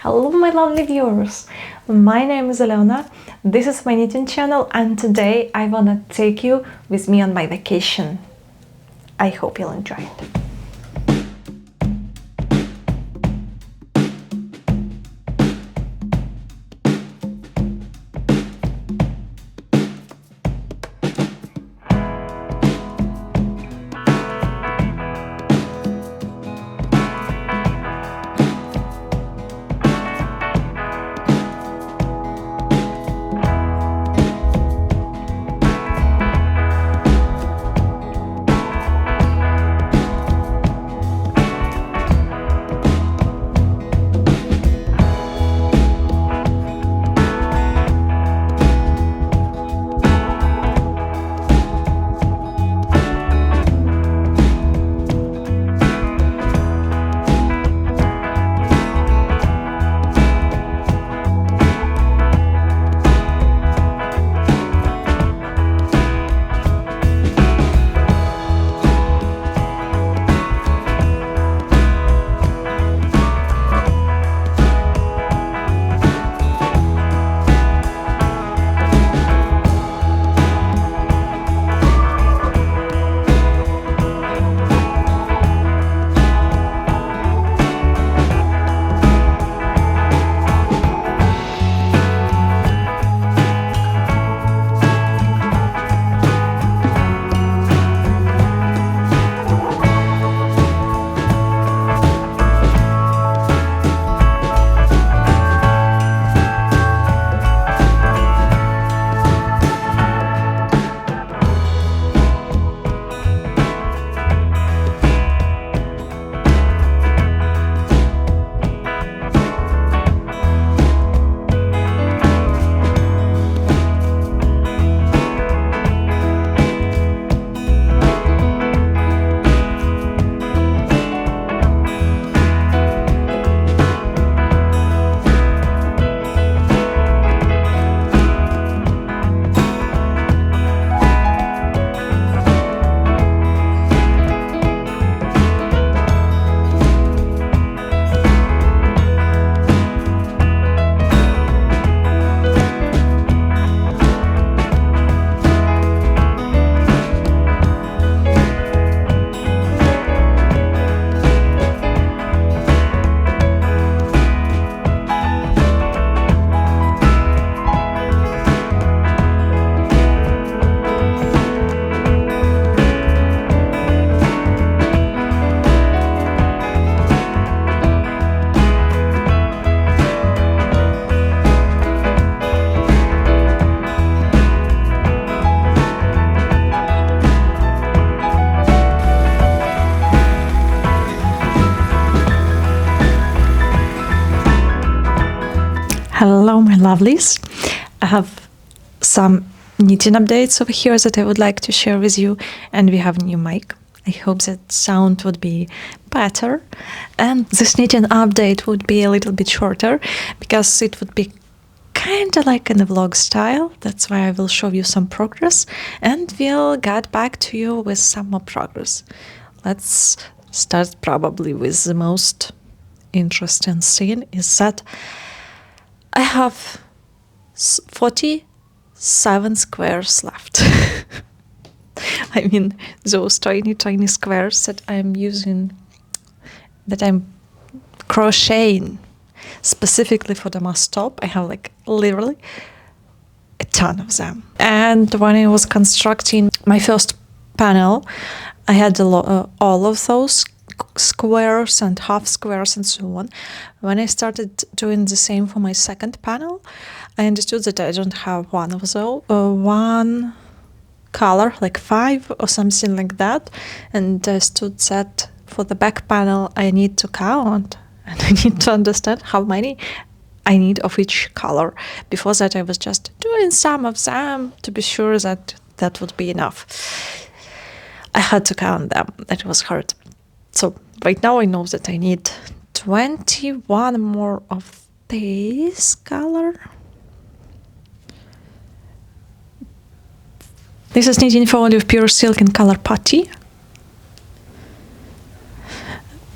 Hello my lovely viewers, my name is Alena, this is my knitting channel and today I wanna take you with me on my vacation. I hope you'll enjoy it. Hello my lovelies, I have some knitting updates over here that I would like to share with you, and we have a new mic. I hope that sound would be better, and this knitting update would be a little bit shorter because it would be kind of like in a vlog style. That's why I will show you some progress and we'll get back to you with some more progress. Let's start probably with the most interesting thing is that I have 47 squares left. I mean, those tiny squares that I'm using, that I'm crocheting specifically for the mast top. I have like literally a ton of them. And when I was constructing my first panel, I had all of those squares and half squares and so on. When I started doing the same for my second panel, I understood that I don't have one of those, one color, like 5 or something like that, and I understood that for the back panel I need to count and I need to understand how many I need of each color. Before that I was just doing some of them to be sure that that would be enough. I had to count them, that was hard. So right now I know that I need 21 more of this color. This is knitting for olive pure silk in color putty.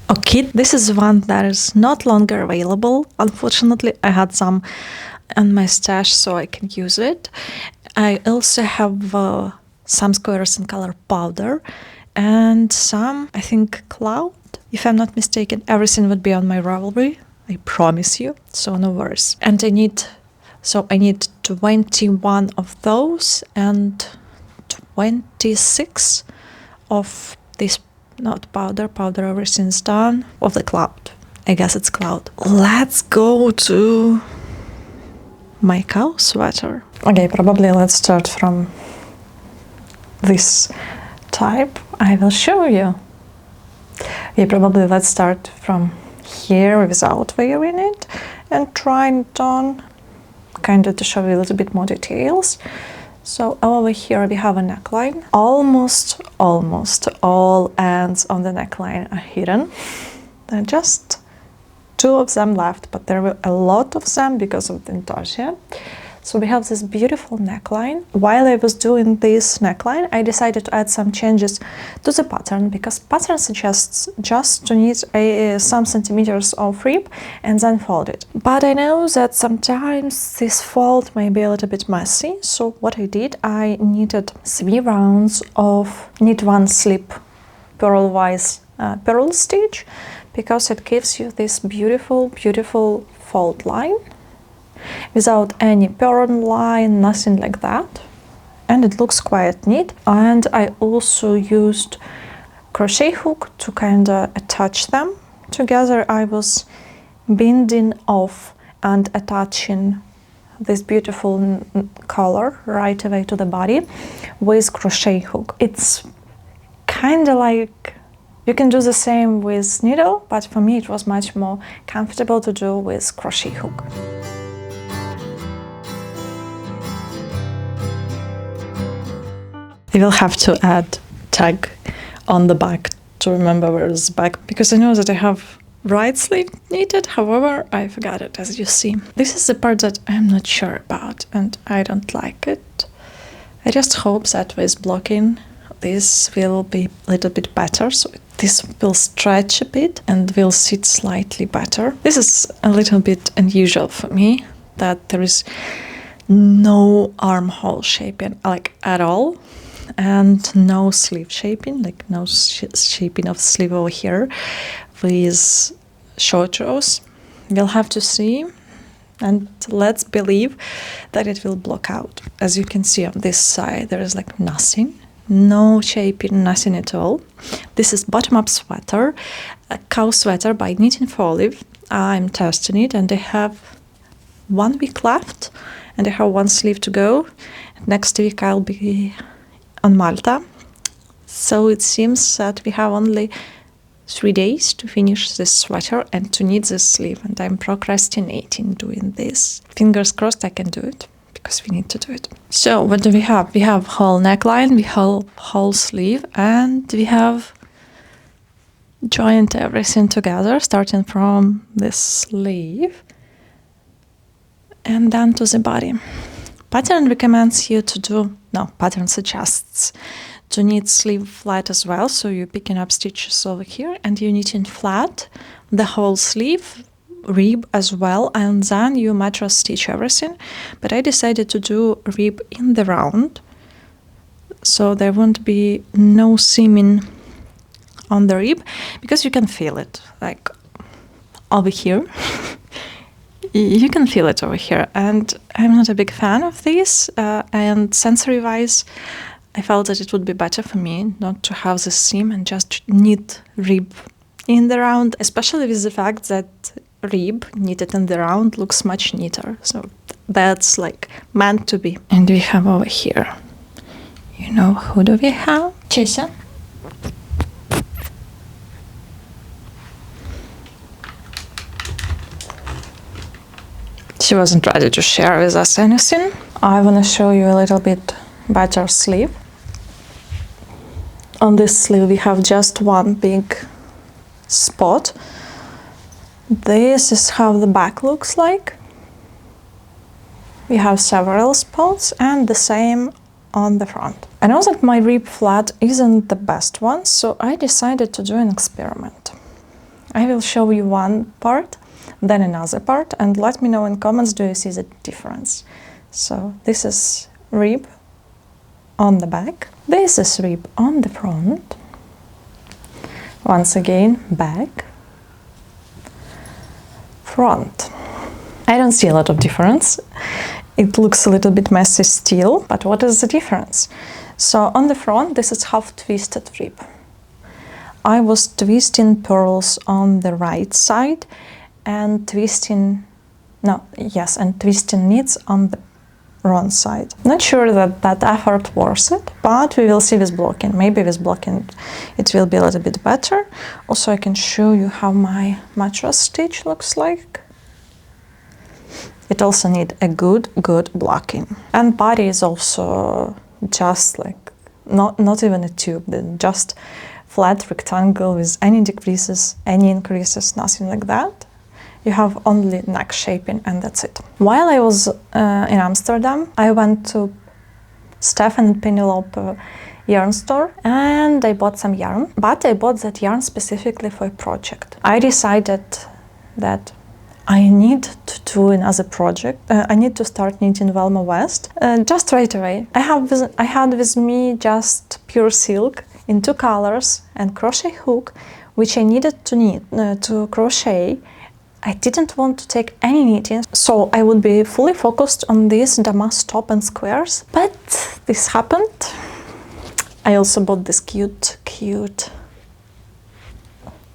a kit. This is one that is not longer available. Unfortunately, I had some on my stash, so I can use it. I also have some squares in color powder and some, I think, cloud. If I'm not mistaken, everything would be on my Ravelry, I promise you, so no worries. And I need 21 of those and 26 of this, not powder, everything's done, of the cloud. I guess it's cloud. Let's go to my cow sweater. Okay, probably let's start from this type. I will show you. Yeah, probably let's start from here without wearing it and trying it on, kind of to show you a little bit more details. So over here we have a neckline. Almost all ends on the neckline are hidden. There are just 2 of them left, but there were a lot of them because of the intarsia. So we have this beautiful neckline. While I was doing this neckline, I decided to add some changes to the pattern, because pattern suggests just to knit some centimeters of rib and then fold it. But I know that sometimes this fold may be a little bit messy. So what I did, I knitted 3 rounds of knit 1 slip purlwise purl stitch, because it gives you this beautiful fold line without any purl line, nothing like that, and it looks quite neat. And I also used crochet hook to kind of attach them together. I was binding off and attaching this beautiful color right away to the body with crochet hook. It's kind of like, you can do the same with needle, but for me it was much more comfortable to do with crochet hook. I will have to add tag on the back to remember where is the back, because I know that I have right sleeve knitted, however I forgot it, as you see. This is the part that I'm not sure about and I don't like it. I just hope that with blocking this will be a little bit better, so this will stretch a bit and will sit slightly better. This is a little bit unusual for me, that there is no armhole shaping like at all, and no sleeve shaping, like no shaping of sleeve over here with short rows. We'll have to see, and let's believe that it will block out. As you can see on this side, there is like nothing, no shaping, nothing at all. This is bottom-up sweater, a cow sweater by Knitting for Olive. I'm testing it and I have 1 week left and I have 1 sleeve to go. Next week I'll be on Malta, so it seems that we have only 3 days to finish this sweater and to knit this sleeve, and I'm procrastinating doing this. Fingers crossed I can do it, because we need to do it. So what do we have? We have whole neckline, we have whole sleeve, and we have joined everything together, starting from this sleeve and then to the body. Pattern recommends you to do, no, pattern suggests to knit sleeve flat as well, so you're picking up stitches over here and you're knitting flat the whole sleeve, rib as well, and then you mattress stitch everything. But I decided to do rib in the round, so there won't be no seaming on the rib, because you can feel it, like over here. You can feel it over here, and I'm not a big fan of this, and sensory-wise, I felt that it would be better for me not to have this seam and just knit rib in the round, especially with the fact that rib knitted in the round looks much neater, so that's like meant to be. And we have over here, you know, who do we have? Chesia. She wasn't ready to share with us anything. I want to show you a little bit better sleeve. On this sleeve we have just 1 big spot. This is how the back looks like. We have several spots and the same on the front. I know that my rib flat isn't the best one, so I decided to do an experiment. I will show you one part, then another part, and let me know in comments, do you see the difference? So this is rib on the back, this is rib on the front, once again back, front. I don't see a lot of difference. It looks a little bit messy still, but what is the difference? So on the front, this is half twisted rib. I was twisting pearls on the right side and twisting knits on the wrong side. Not sure that effort worth it, but we will see with blocking. Maybe with blocking it will be a little bit better. Also, I can show you how my mattress stitch looks like. It also needs a good blocking. And body is also just like, not even a tube, just flat rectangle with any decreases, any increases, nothing like that. You have only neck shaping and that's it. While I was in Amsterdam, I went to Stefan and Penelope yarn store and I bought some yarn, but I bought that yarn specifically for a project. I decided that I need to do another project. I need to start knitting Velma West just right away. I had with me just pure silk in 2 colors and crochet hook, which I needed to knit to crochet. I didn't want to take any knitting, so I would be fully focused on this damask top and squares. But this happened. I also bought this cute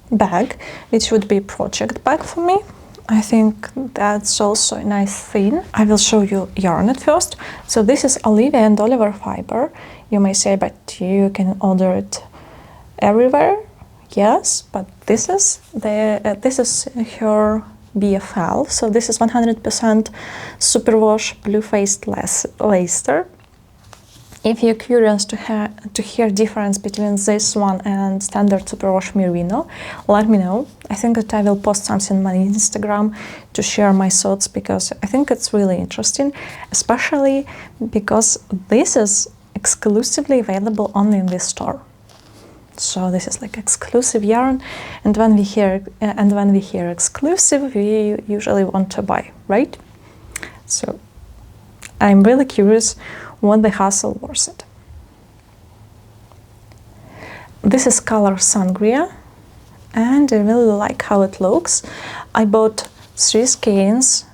bag, which would be a project bag for me. I think that's also a nice thing. I will show you yarn at first. So this is Olivia and Oliver fiber. You may say, but you can order it everywhere. Yes, but this is her BFL. So this is 100% superwash blue-faced Leicester. If you're curious to hear difference between this one and standard superwash merino, let me know. I think that I will post something on my Instagram to share my thoughts, because I think it's really interesting, especially because this is exclusively available only in this store. So this is like exclusive yarn, and when we hear exclusive, we usually want to buy, right? So I'm really curious what the hassle was it. This is color Sangria, and I really like how it looks. I bought 3 skeins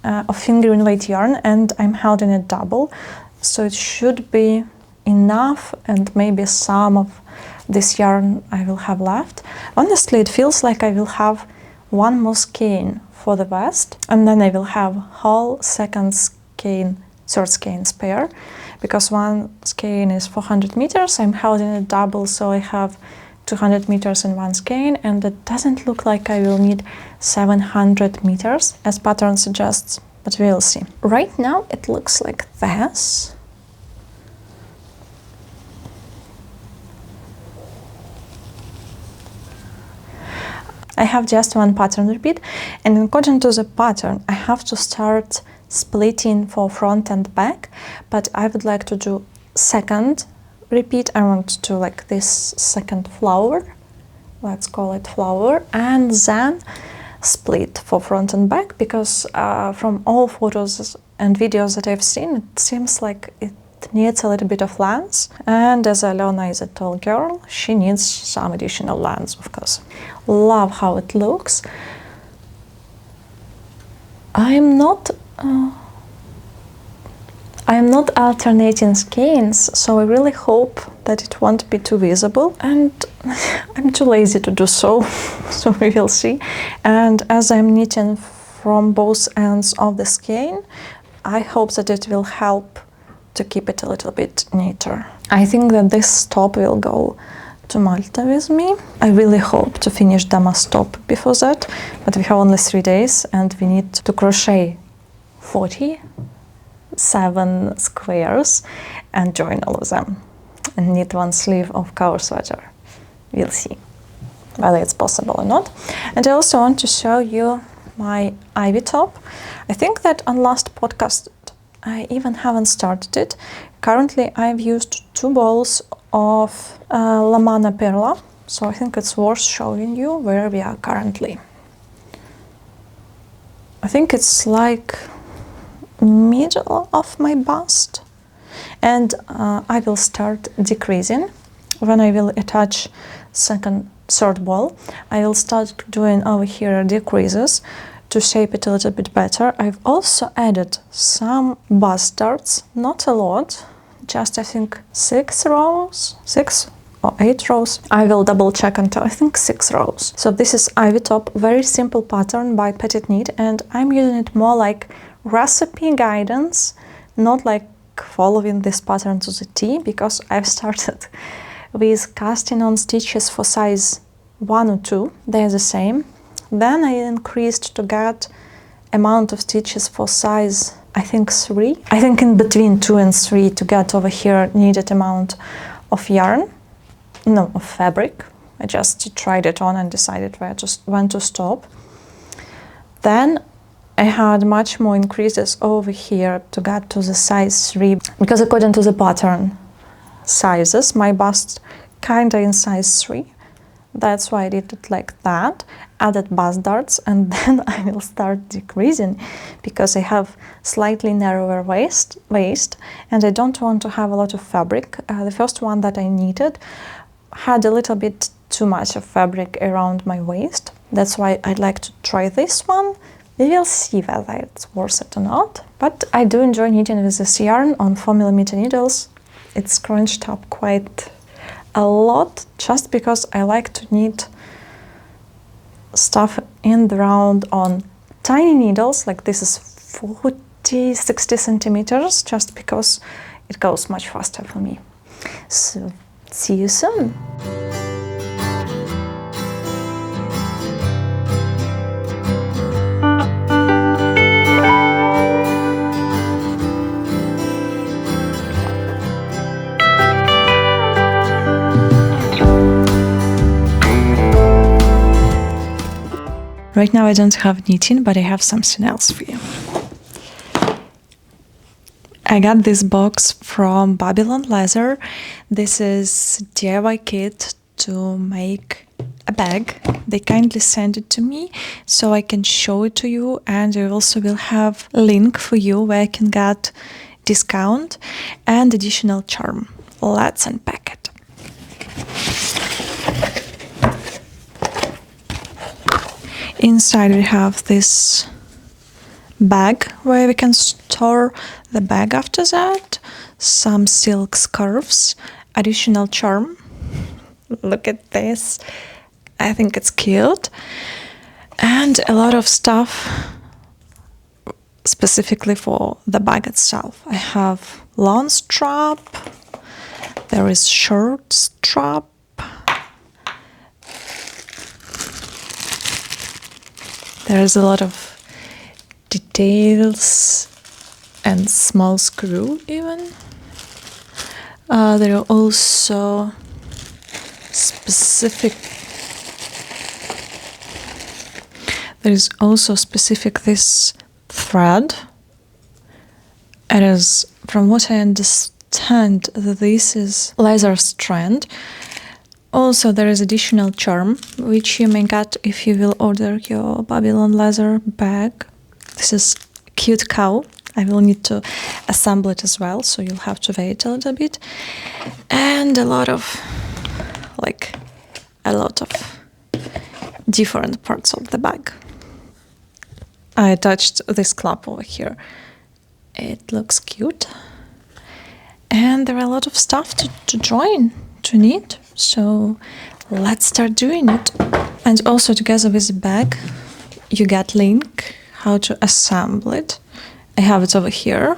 of fingering weight yarn, and I'm holding it double, so it should be enough, and maybe some of this yarn I will have left. Honestly, it feels like I will have 1 more skein for the vest, and then I will have whole third skein spare, because 1 skein is 400 meters. I'm holding it double, so I have 200 meters in 1 skein, and it doesn't look like I will need 700 meters as pattern suggests, but we'll see. Right now it looks like this. I have just 1 pattern repeat, and according to the pattern I have to start splitting for front and back, but I would like to do second repeat. I want to do like this second flower, let's call it flower, and then split for front and back, because from all photos and videos that I've seen, it seems like it needs a little bit of length, and as Alona is a tall girl, she needs some additional length, of course. Love how it looks. I'm not alternating skeins, so I really hope that it won't be too visible, and I'm too lazy to do so, so we will see. And as I'm knitting from both ends of the skein, I hope that it will help to keep it a little bit neater. I think that this top will go to Malta with me. I really hope to finish damask top before that, but we have only 3 days and we need to crochet 47 squares and join all of them and knit 1 sleeve of cowl sweater. We'll see whether it's possible or not. And I also want to show you my ivy top. I think that on last podcast I even haven't started it. Currently I've used 2 balls of Lamana Perla, so I think it's worth showing you where we are currently. I think it's like middle of my bust, and I will start decreasing. When I will attach third ball, I will start doing over here decreases to shape it a little bit better. I've also added some bust darts, not a lot, just I think 6 rows, 6 or 8 rows. I will double check until I think 6 rows. So this is ivy top, very simple pattern by Petit Knit, and I'm using it more like recipe guidance, not like following this pattern to the T, because I've started with casting on stitches for size 1 or 2, they're the same. Then I increased to get amount of stitches for size, I think 3. I think in between 2 and 3 to get over here needed amount of yarn, no, of fabric. I just tried it on and decided when to stop. Then I had much more increases over here to get to the size 3, because according to the pattern sizes, my bust kinda in size 3. That's why I did it like that, added bust darts, and then I will start decreasing because I have slightly narrower waist, and I don't want to have a lot of fabric. The first one that I knitted had a little bit too much of fabric around my waist. That's why I'd like to try this one. We will see whether it's worth it or not. But I do enjoy knitting with this yarn on 4mm needles. It's scrunched up quite a lot, just because I like to knit stuff in the round on tiny needles, like this is 40-60 centimeters, just because it goes much faster for me. So see you soon. Right now I don't have knitting, but I have something else for you. I got this box from Babylon Leather. This is DIY kit to make a bag. They kindly sent it to me so I can show it to you, and I also will have a link for you where I can get discount and additional charm. Let's unpack it. Inside we have this bag where we can store the bag after that, some silk scarves, additional charm. Look at this, I think it's cute, and a lot of stuff specifically for the bag itself. I have long strap, there is short strap, there's a lot of details and small screw even. There are also specific this thread. It is, from what I understand, this is leather strand. Also, there is additional charm, which you may get if you will order your Babylon Leather bag. This is a cute cow. I will need to assemble it as well, so you'll have to wait a little bit. And a lot of different parts of the bag. I attached this clap over here. It looks cute. And there are a lot of stuff to join, to knit. So let's start doing it. And also together with the bag, you get link how to assemble it. I have it over here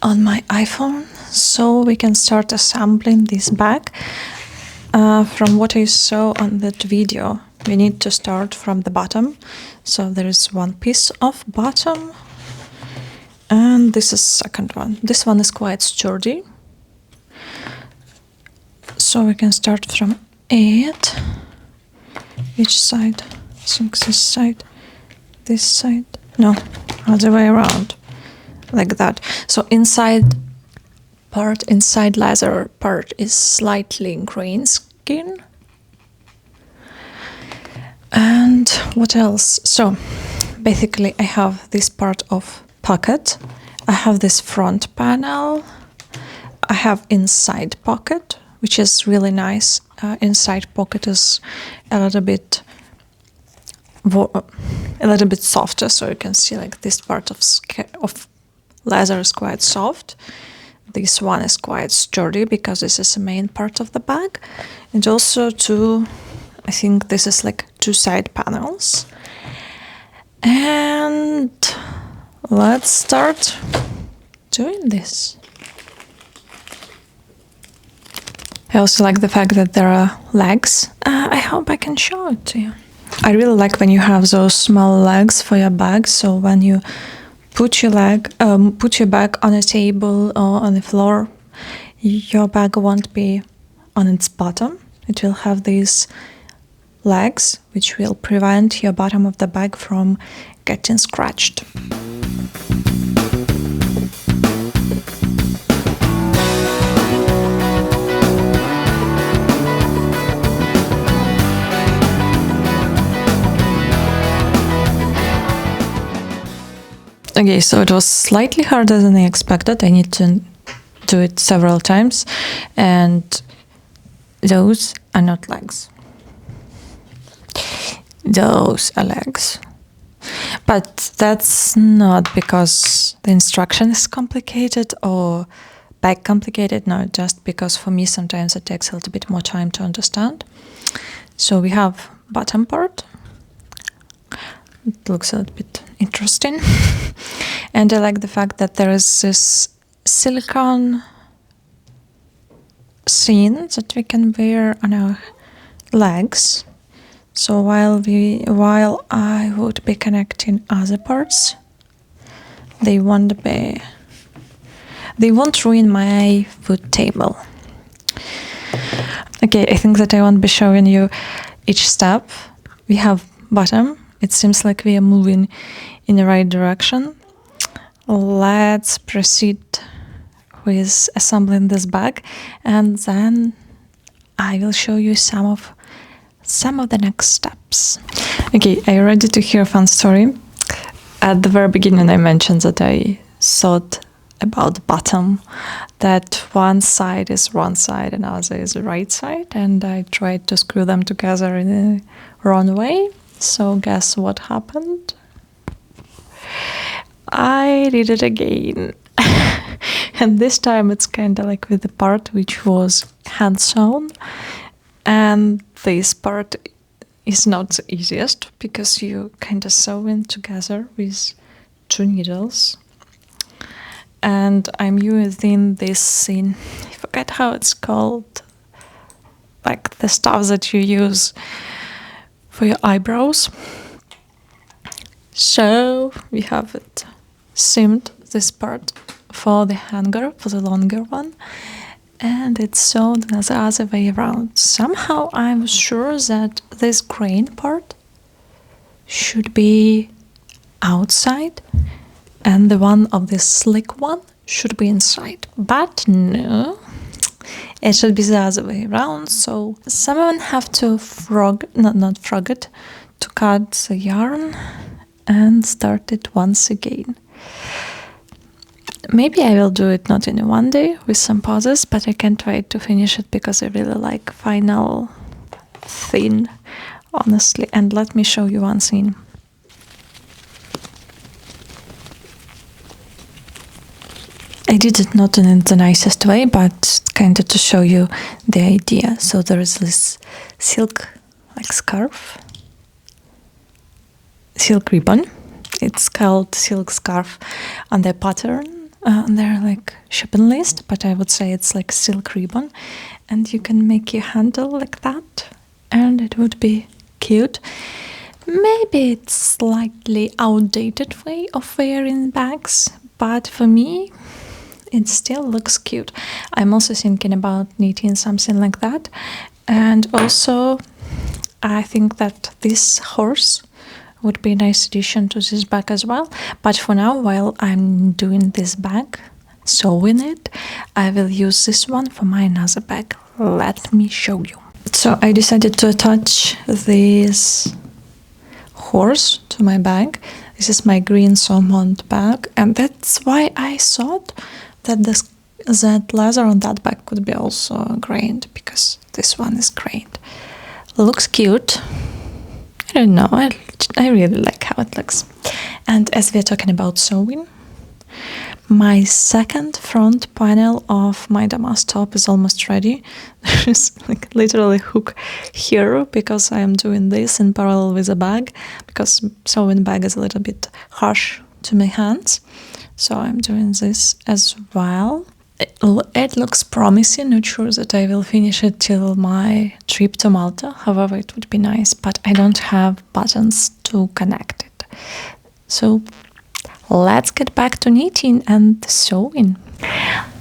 on my iPhone, so we can start assembling this bag. From what I saw on that video, we need to start from the bottom. So there is one piece of bottom, and this is second one. This one is quite sturdy. So we can start from it. Which side? I think this side. This side? No, other way around. Like that. So inside leather part is slightly skin. And what else? So basically I have this part of pocket. I have this front panel. I have inside pocket, which is really nice. Inside pocket is a little bit softer, so you can see like this part of leather is quite soft. This one is quite sturdy because this is the main part of the bag, and also I think this is like 2 side panels. And let's start doing this. I also like the fact that there are legs. I hope I can show it to you. I really like when you have those small legs for your bag, so when you put your bag on a table or on the floor, your bag won't be on its bottom. It will have these legs, which will prevent your bottom of the bag from getting scratched. Okay, so it was slightly harder than I expected. I need to do it several times, and those are not legs. Those are legs. But that's not because the instruction is complicated or bag complicated, no, just because for me sometimes it takes a little bit more time to understand. So we have bottom part. It looks a little bit interesting. And I like the fact that there is this silicone seam that we can wear on our legs. So while I would be connecting other parts, they won't ruin my food table. Okay, I think that I won't be showing you each step. We have bottom. It seems like we are moving in the right direction. Let's proceed with assembling this bag, and then I will show you some of the next steps. Okay, are you ready to hear a fun story? At the very beginning I mentioned that I thought about the bottom, that one side is wrong side and other is the right side, and I tried to screw them together in a wrong way. So guess what happened? I did it again. And this time it's kind of like with the part which was hand sewn, and this part is not the easiest because you kind of sew in together with 2 needles. And I'm using this I forget how it's called, like the stuff that you use for your eyebrows. So we have it seamed, this part, for the hanger, for the longer one, and it's sewn the other way around. Somehow I'm sure that this grain part should be outside and the one of the slick one should be inside. But no, it should be the other way around. So someone have to to cut the yarn and start it once again. Maybe I will do it not in one day with some pauses, but I can't wait to finish it because I really like final thin, honestly. And let me show you one thing. I did it not in the nicest way, but kind of to show you the idea. So there is this silk, like scarf, silk ribbon. It's called silk scarf on the pattern, on their like shopping list, but I would say it's like silk ribbon, and you can make your handle like that, and it would be cute. Maybe it's slightly outdated way of wearing bags, but for me, it still looks cute. I'm also thinking about knitting something like that, and also I think that this horse would be a nice addition to this bag as well. But for now, while I'm doing this bag, sewing it, I will use this one for my another bag. Let me show you. So I decided to attach this horse to my bag. This is my green Saumont bag, and that's why I thought that that leather on that bag could be also grained, because this one is grained. Looks cute. I don't know, I really like how it looks. And as we're talking about sewing, my second front panel of my damask top is almost ready. There's like literally hook here because I am doing this in parallel with a bag, because sewing bag is a little bit harsh to my hands. So I'm doing this as well. It looks promising. Not sure that I will finish it till my trip to Malta. However, it would be nice, but I don't have buttons to connect it. So let's get back to knitting and sewing.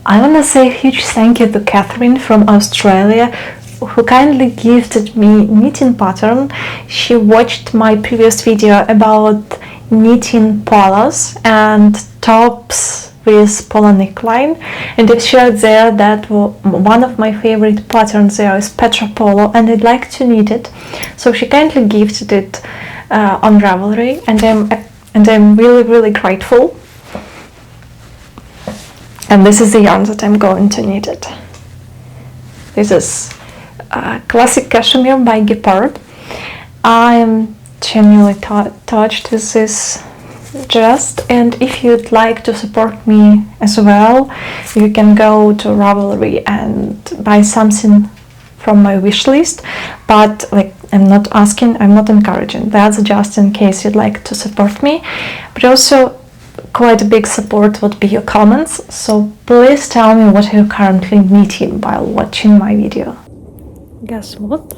I want to say a huge thank you to Catherine from Australia, who kindly gifted me knitting pattern. She watched my previous video about knitting polos and tops with polo neckline, and I've shared there that one of my favorite patterns there is Petra Polo, and I'd like to knit it. So she kindly gifted it on Ravelry, and I'm really grateful. And this is the yarn that I'm going to knit it. This is classic cashmere by Gepard. I am genuinely touched with this dress, and if you'd like to support me as well, you can go to Ravelry and buy something from my wish list. But like, I'm not encouraging. That's just in case you'd like to support me. But also, quite a big support would be your comments. So please tell me what you're currently knitting while watching my video. Guess what?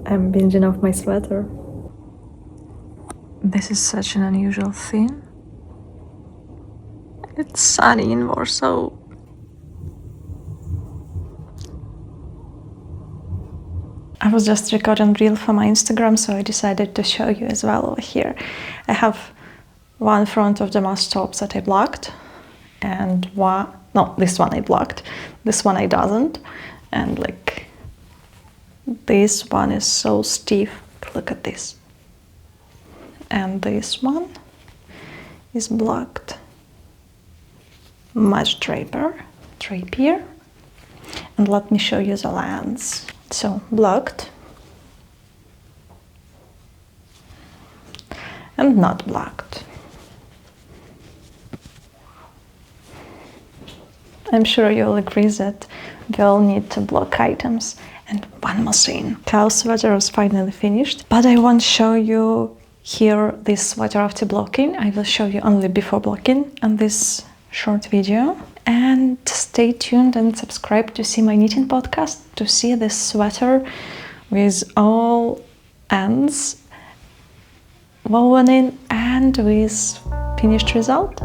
I'm binging off my sweater. This is such an unusual thing. It's sunny in Warsaw. I was just recording reel for my Instagram, so I decided to show you as well over here. I have one front of the damask top that I blocked, and this one I blocked, this one I doesn't, and like this one is so stiff. Look at this. And this one is blocked. Much drapier. And let me show you the lens. So blocked and not blocked. I'm sure you'll agree that we all need to block items. And one more thing. Cow sweater is finally finished, but I won't show you here this sweater after blocking. I will show you only before blocking on this short video. And stay tuned and subscribe to see my knitting podcast to see this sweater with all ends woven in and with finished result.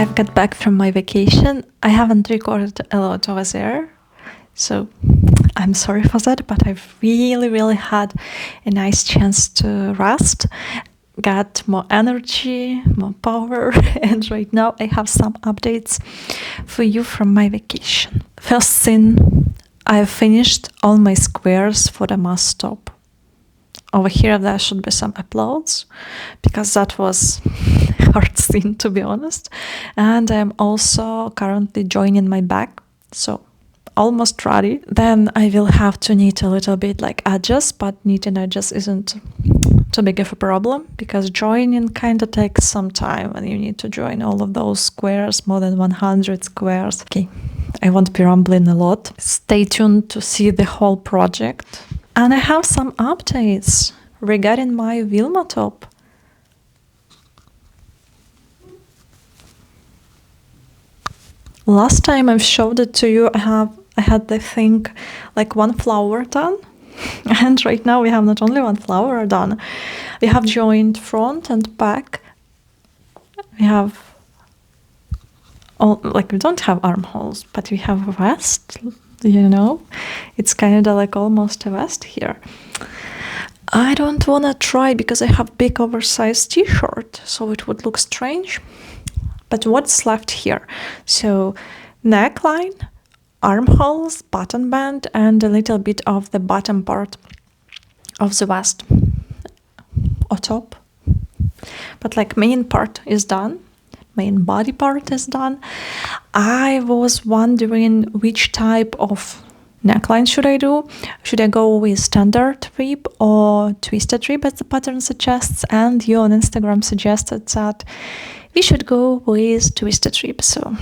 I've got back from my vacation. I haven't recorded a lot over there, so I'm sorry for that, but I've really had a nice chance to rest, got more energy, more power, and right now I have some updates for you from my vacation. First thing, I've finished all my squares for the mast stop. Over here there should be some uploads, because that was a hard thing, to be honest. And I'm also currently joining my bag, so almost ready. Then I will have to knit a little bit like edges, but knitting edges isn't too big of a problem, because joining kind of takes some time when you need to join all of those squares, more than 100 squares. Okay, I won't be rambling a lot. Stay tuned to see the whole project. And I have some updates regarding my Wilma top. Last time I've showed it to you, I had I think like one flower done, and right now we have not only one flower done, we have joined front and back. We have all, like, we don't have armholes, but we have a vest, you know, it's kind of like almost a vest here. I don't want to try because I have big oversized t-shirt, so it would look strange. But what's left here? So neckline, armholes, button band, and a little bit of the bottom part of the vest or top. But like main part is done. Main body part is done. I was wondering which type of neckline should I do. Should I go with standard rib or twisted rib as the pattern suggests? And you on Instagram suggested that we should go with twisted rib, so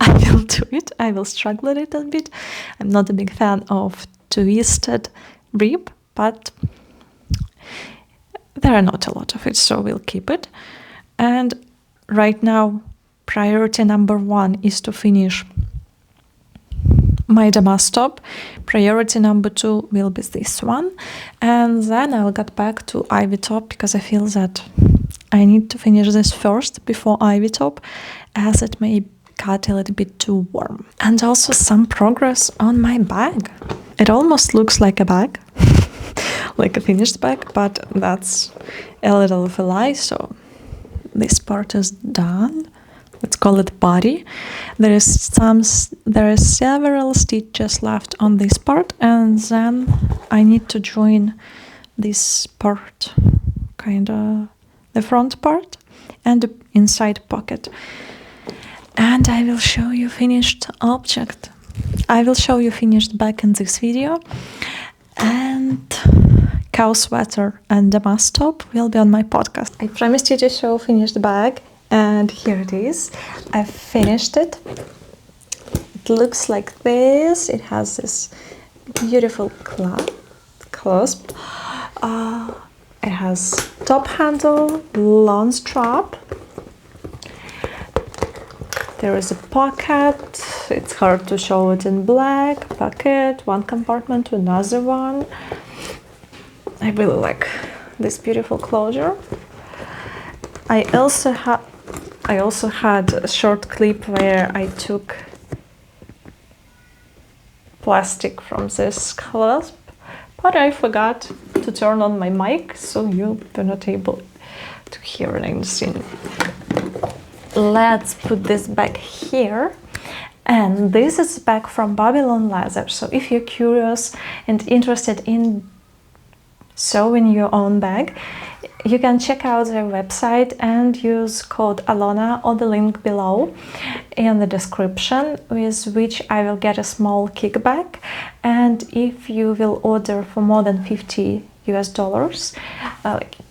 I will do it. I will struggle a little bit. I'm not a big fan of twisted rib, but there are not a lot of it, so we'll keep it. And right now, priority number 1 is to finish my damask top. Priority number 2 will be this one, and then I'll get back to ivy top, because I feel that I need to finish this first before ivy top, as it may get a little bit too warm. And also some progress on my bag. It almost looks like a bag, like a finished bag, but that's a little of a lie. So this part is done. Let's call it body. There is several stitches left on this part, and then I need to join this part, kind of the front part and the inside pocket. And I will show you finished object. I will show you finished bag in this video, and cow sweater and damask top will be on my podcast. I promised you to show finished bag, and here it is. I've finished it. It looks like this. It has this beautiful clasp. It has top handle, long strap. There is a pocket. It's hard to show it in black. Pocket, one compartment to another one. I really like this beautiful closure. I also had a short clip where I took plastic from this clasp, but I forgot to turn on my mic, so you're not able to hear anything. Let's put this back here. And this is back from Babylon Leather. So if you're curious and interested in sewing your own bag, you can check out their website and use code Alona or the link below in the description, with which I will get a small kickback. And if you will order for more than $50,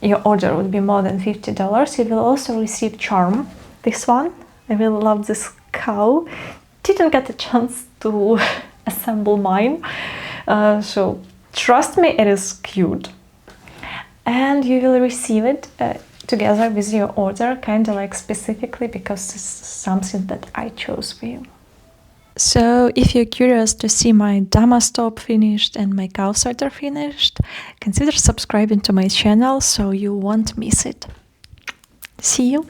your order would be more than $50, you will also receive charm. This one, I really love this cow. Didn't get a chance to assemble mine, so trust me, it is cute. And you will receive it together with your order, kind of like specifically because this is something that I chose for you. So if you're curious to see my damask top finished and my cow sweater finished, consider subscribing to my channel so you won't miss it. See you!